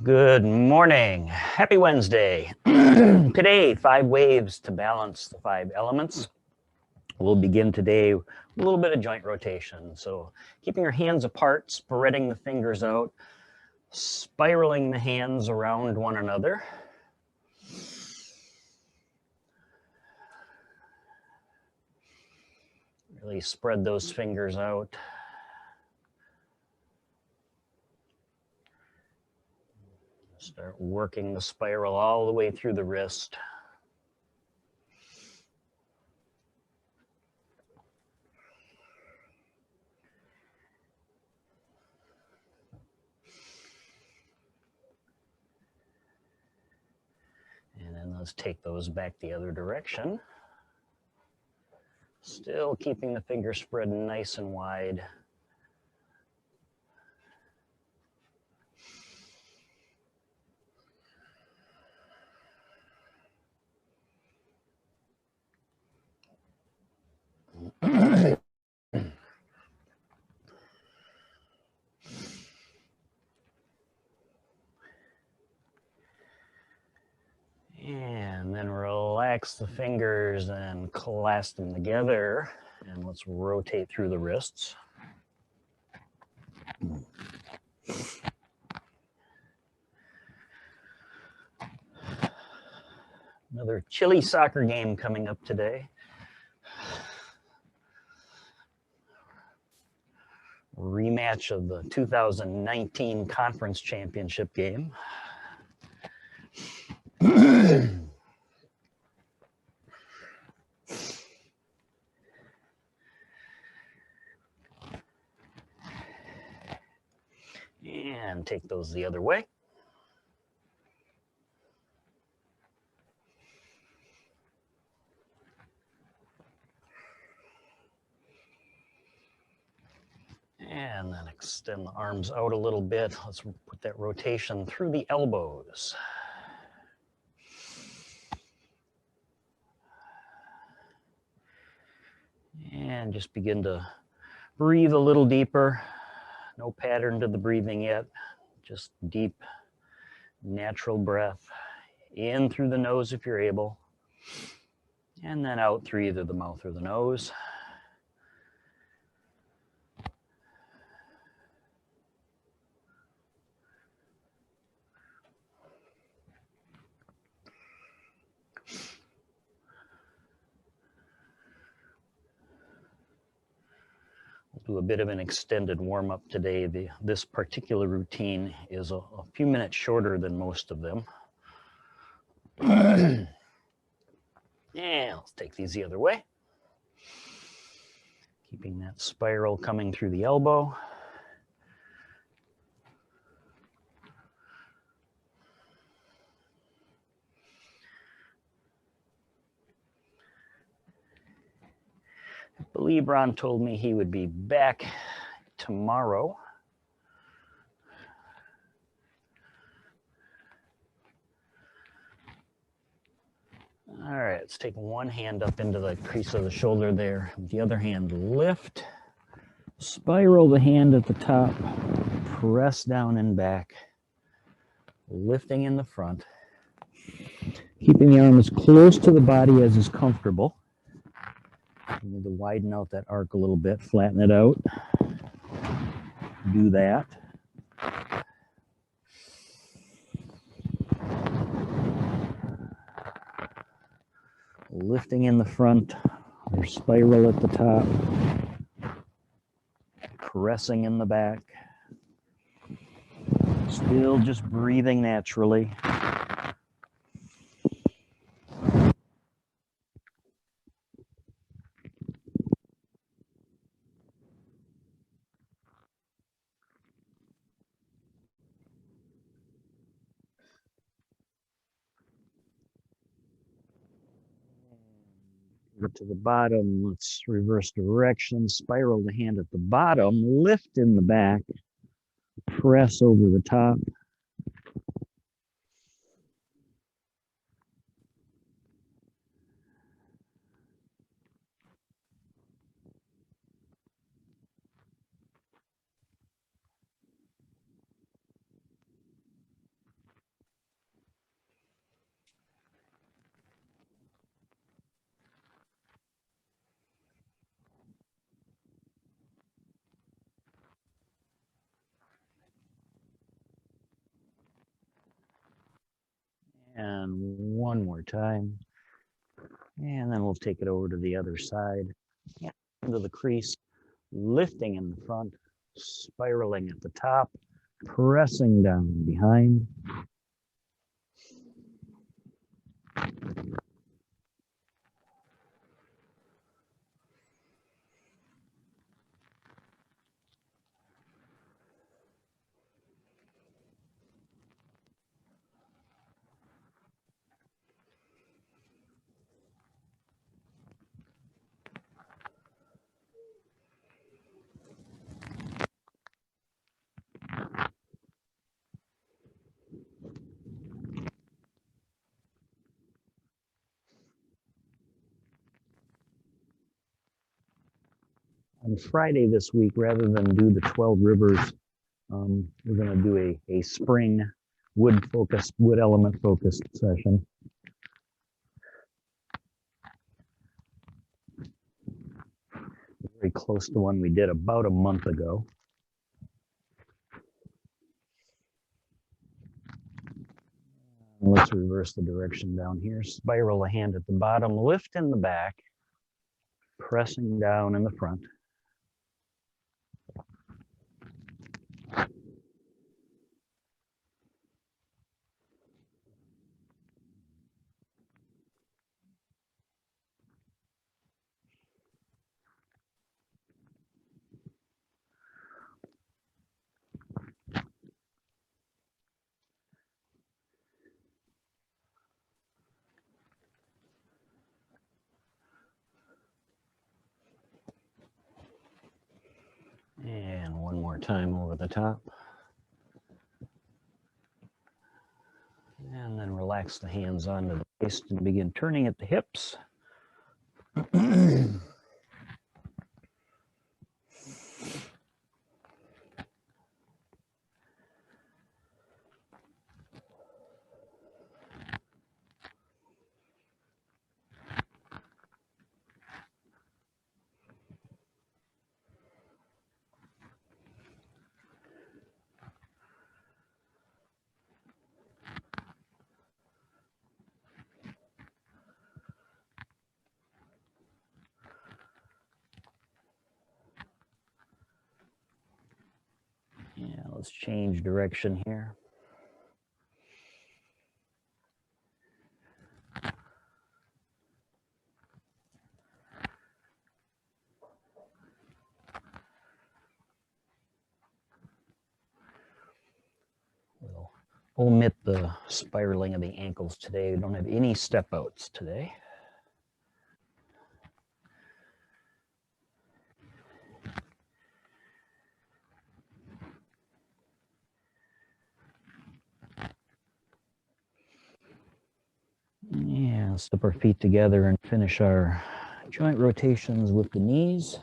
Good morning. Happy Wednesday. Today, 5 waves to balance the 5 elements. We'll begin today with a little bit of joint rotation. So keeping your hands apart, spreading the fingers out, spiraling the hands around one another. Really spread those fingers out. Start working the spiral all the way through the wrist. And then let's take those back the other direction. Still keeping the fingers spread nice and wide. And then relax the fingers and clasp them together. And let's rotate through the wrists. Another chilly soccer game coming up today. Rematch of the 2019 conference championship game. And take those the other way. And then extend the arms out a little bit. Let's put that rotation through the elbows. And just begin to breathe a little deeper. No pattern to the breathing yet. Just deep, natural breath. In through the nose if you're able. And then out through either the mouth or the nose. We'll do a bit of an extended warm-up today. This particular routine is a few minutes shorter than most of them. And let's take these the other way. Keeping that spiral coming through the elbow. I believe Ron told me he would be back tomorrow. All right, let's take one hand up into the crease of the shoulder there. With the other hand, lift. Spiral the hand at the top. Press down and back. Lifting in the front. Keeping the arm as close to the body as is comfortable. You need to widen out that arc a little bit, flatten it out. Do that. Lifting in the front, or spiral at the top. Pressing in the back. Still just breathing naturally. To the bottom, let's reverse direction, spiral the hand at the bottom, lift in the back, press over the top. And one more time. And then we'll take it over to the other side. Yeah, into the crease, lifting in the front, spiraling at the top, pressing down behind. On Friday this week, rather than do the 12 rivers, we're going to do a spring wood element focused session. Very close to one we did about a month ago. Let's reverse the direction down here. Spiral the hand at the bottom, lift in the back, pressing down in the front. And one more time over the top. And then relax the hands onto the waist and begin turning at the hips. Yeah, let's change direction here. We'll omit the spiraling of the ankles today. We don't have any step outs today. Yeah, step our feet together and finish our joint rotations with the knees.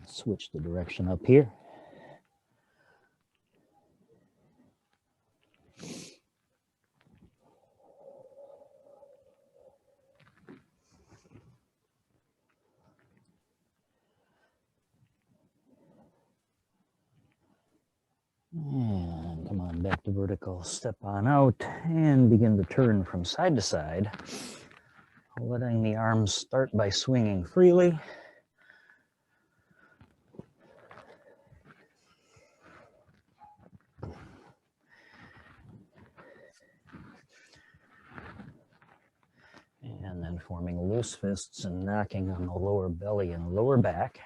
Switch the direction up here. And come on back to vertical. Step on out and begin to turn from side to side, letting the arms start by swinging freely. And then forming loose fists and knocking on the lower belly and lower back.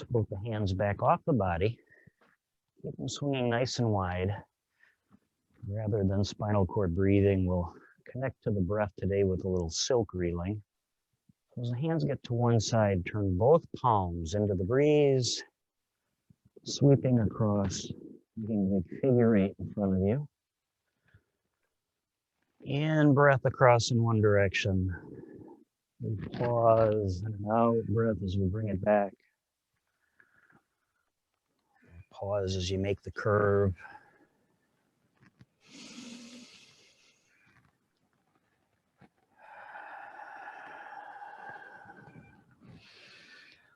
So both the hands back off the body. Keep them swinging nice and wide. Rather than spinal cord breathing, we'll connect to the breath today with a little silk reeling. As the hands get to one side, turn both palms into the breeze, sweeping across, making a big figure eight in front of you. In breath across in one direction. We pause and out breath as we bring it back. Pause as you make the curve.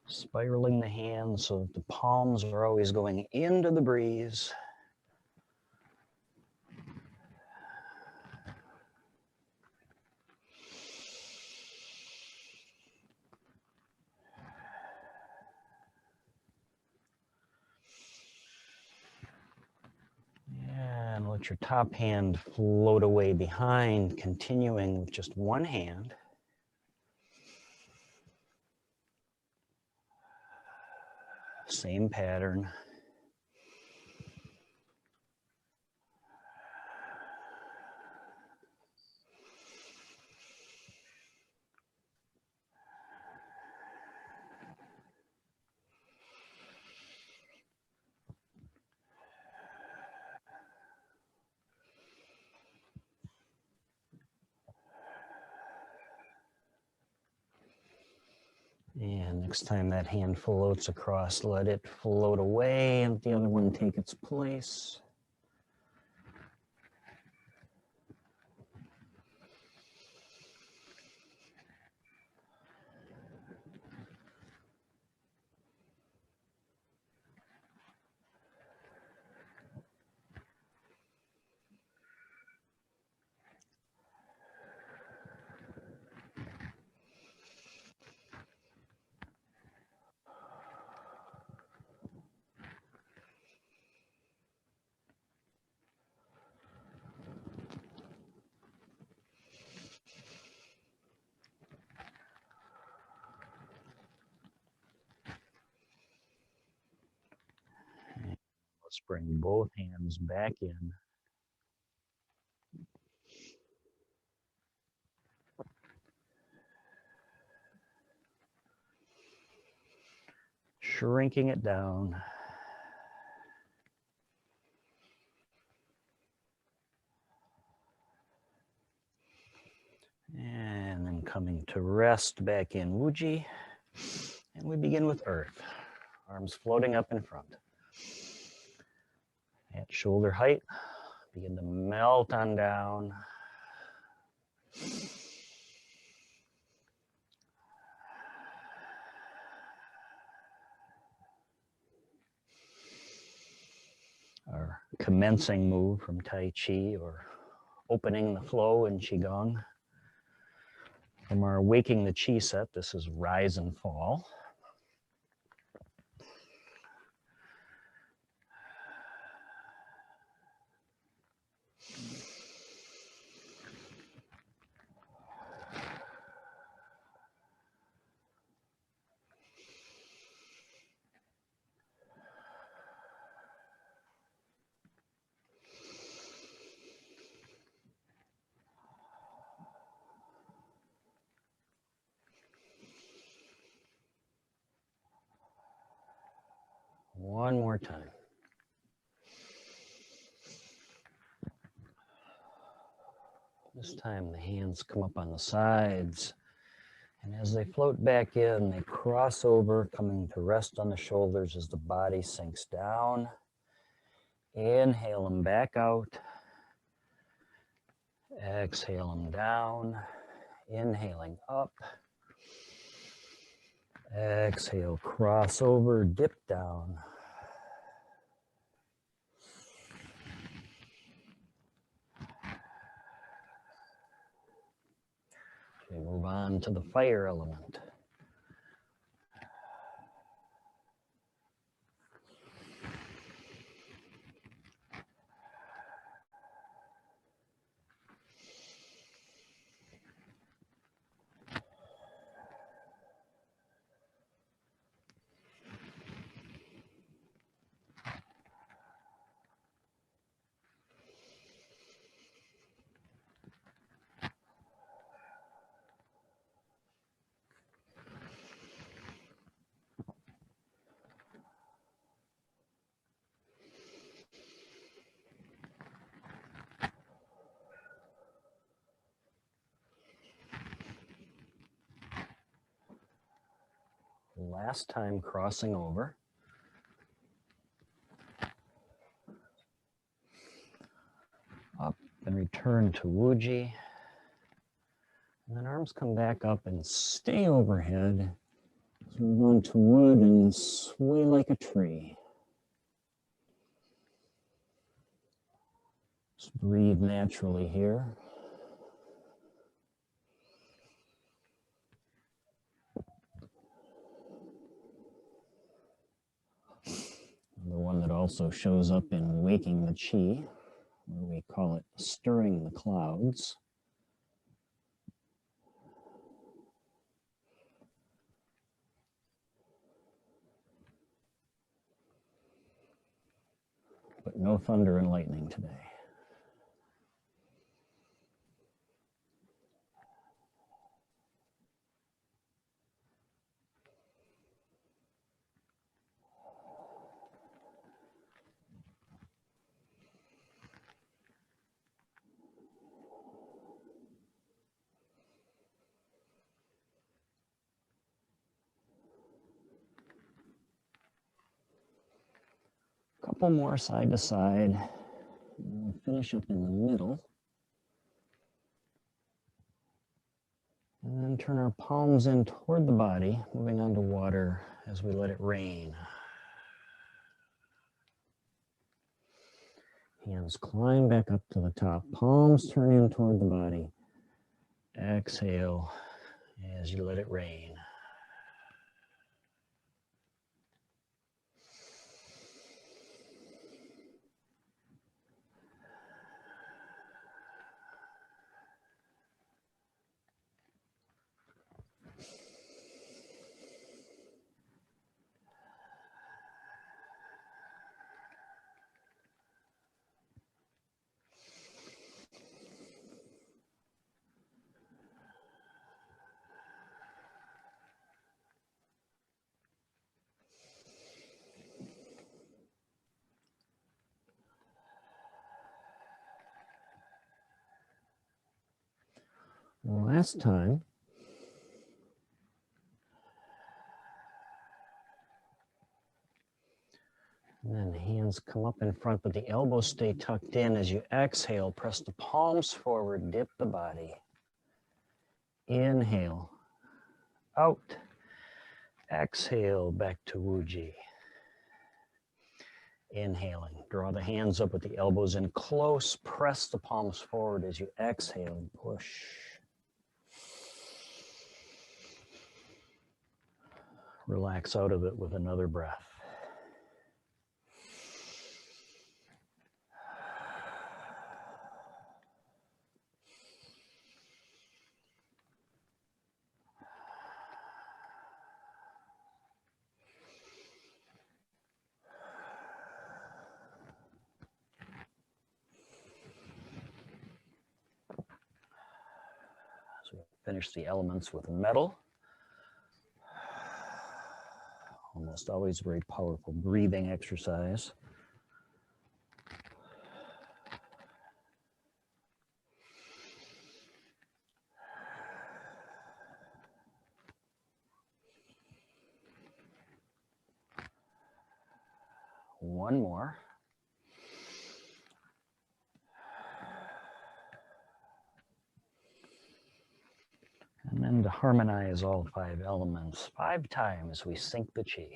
Spiraling the hands so that the palms are always going into the breeze. And let your top hand float away behind, continuing with just one hand. Same pattern. And next time that hand floats across, let it float away and the other one take its place. Let's bring both hands back in. Shrinking it down. And then coming to rest back in Wuji. And we begin with earth. Arms floating up in front. At shoulder height, begin to melt on down. Our commencing move from Tai Chi, or opening the flow in Qigong. From our Waking the Chi set, this is Rise and Fall. One more time. This time the hands come up on the sides, and as they float back in, they cross over, coming to rest on the shoulders as the body sinks down. Inhale them back out. Exhale them down. Inhaling up. Exhale, cross over, dip down. We move on to the fire element. Last time crossing over. Up and return to Wuji. And then arms come back up and stay overhead. So move on to wood and sway like a tree. Just breathe naturally here. The one that also shows up in Waking the Qi, where we call it stirring the clouds. But no thunder and lightning today. Couple more side to side. And we'll finish up in the middle. And then turn our palms in toward the body, moving on to water as we let it rain. Hands climb back up to the top. Palms turn in toward the body. Exhale as you let it rain. Last time, and then hands come up in front, but the elbows stay tucked in. As you exhale, press the palms forward, dip the body. Inhale, out. Exhale, back to Wuji. Inhaling, draw the hands up with the elbows in close, press the palms forward as you exhale and push. Relax out of it with another breath. So we finish the elements with metal. Almost always very powerful breathing exercise. One more. And then to harmonize all 5 elements 5 times, we sync the Qi.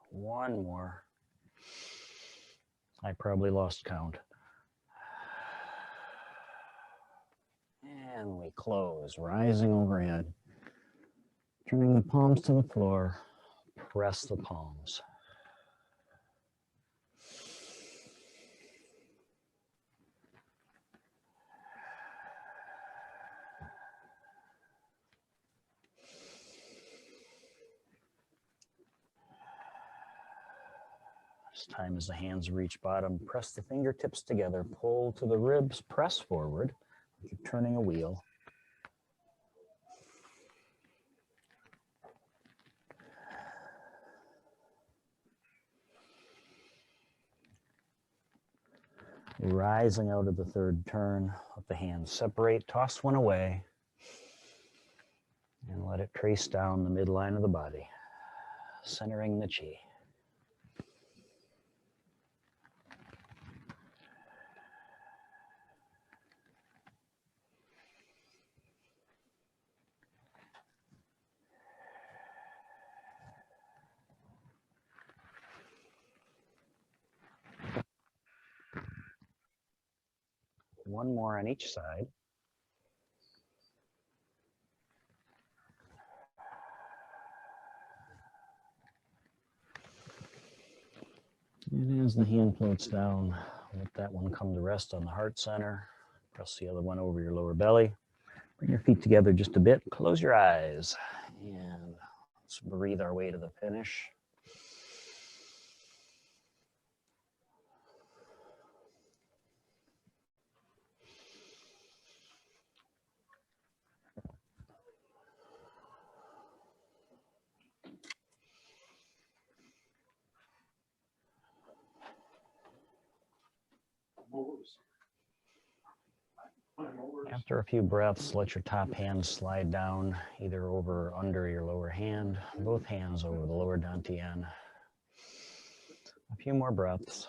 One more. I probably lost count. And we close, rising overhead. Turning the palms to the floor, press the palms. This time as the hands reach bottom, press the fingertips together, pull to the ribs, press forward, like you're turning a wheel. Rising out of the third turn, let the hands separate, toss one away, and let it trace down the midline of the body, centering the chi. One more on each side. And as the hand floats down, let that one come to rest on the heart center. Press the other one over your lower belly. Bring your feet together just a bit. Close your eyes. And let's breathe our way to the finish. After a few breaths, let your top hand slide down, either over or under your lower hand, both hands over the lower dantian. A few more breaths.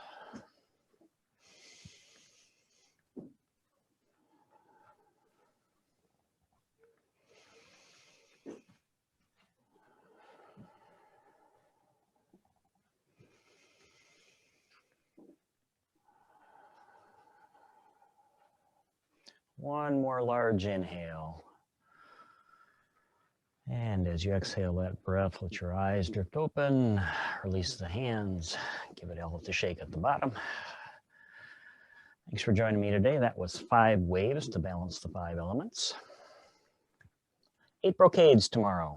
One more large inhale. And as you exhale that breath, let your eyes drift open, release the hands, give it a shake at the bottom. Thanks for joining me today. That was 5 waves to balance the 5 elements. 8 brocades tomorrow.